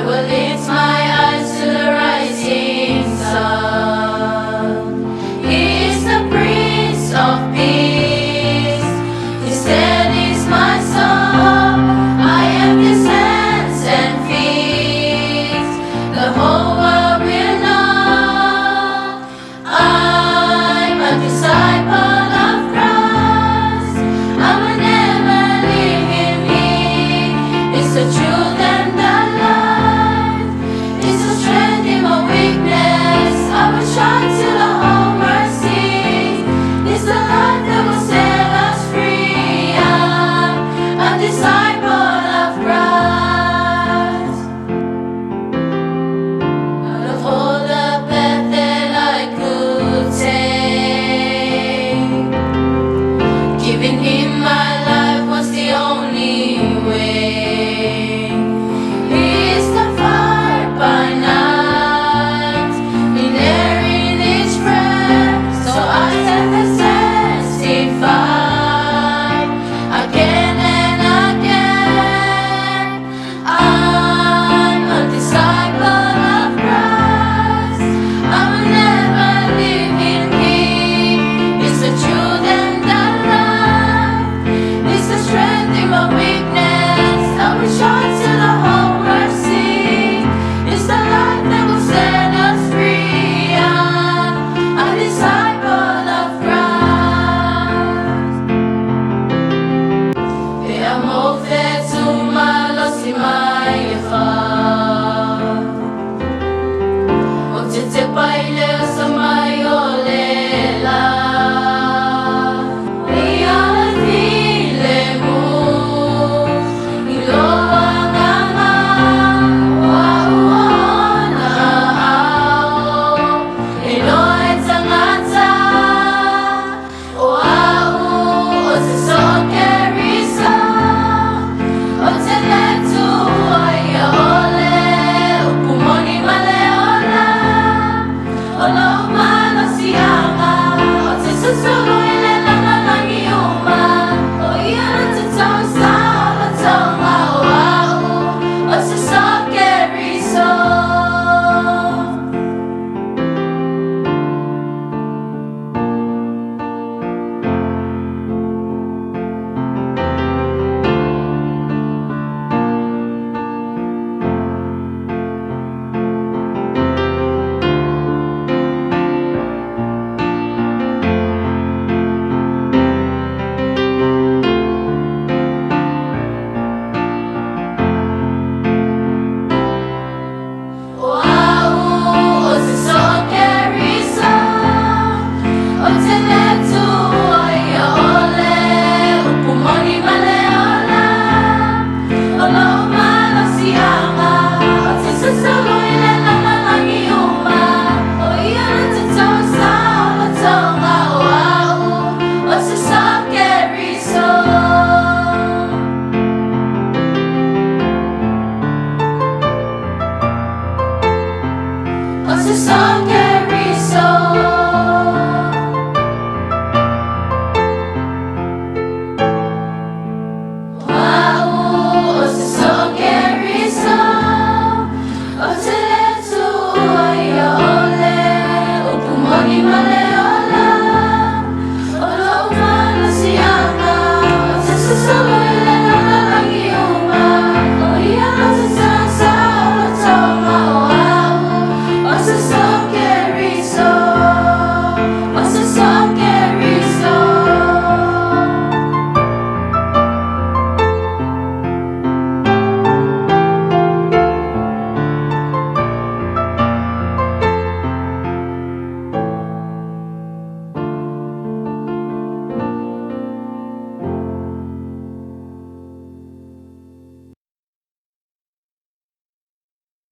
will lift my eyes to the rising sun. He is the Prince of Peace. He steadies my soul. I am His hands and feet. The whole world will know I'm a disciple of Christ. I will never leave Him. He is the truth and the life. He's the strength in my weakness. I will shine till the whole world sees. He's the light that will set us free. I'm a disciple of Christ. Out of all the path that I could take, giving Him my life was the only way. He is the fire by night, in air in each breath, so I stand and testify again and again. I'm a disciple of Christ. I will never leave Him. He is the truth and the life. He's the strength in my weakness. I will shine till the whole world sees. It's the light that will set us free. I'm a disciple of Christ. Beamovet umalos imayafam, Ogtitepaile samayolela. Iyalatile iloanganga wauona ao iloetangata wau osiso Keriso oteletu oya ole upumoni maleola olo malo sianga otisosolo ilenana nangiuma oiana titosa olatonga wau osiso Keriso. Wau osiso Keriso oteletu oya ole upumoni maleola olo malo sianga otisosolo ilenana nangiuma oiana titosa olatonga wau osiso Keriso. Osiso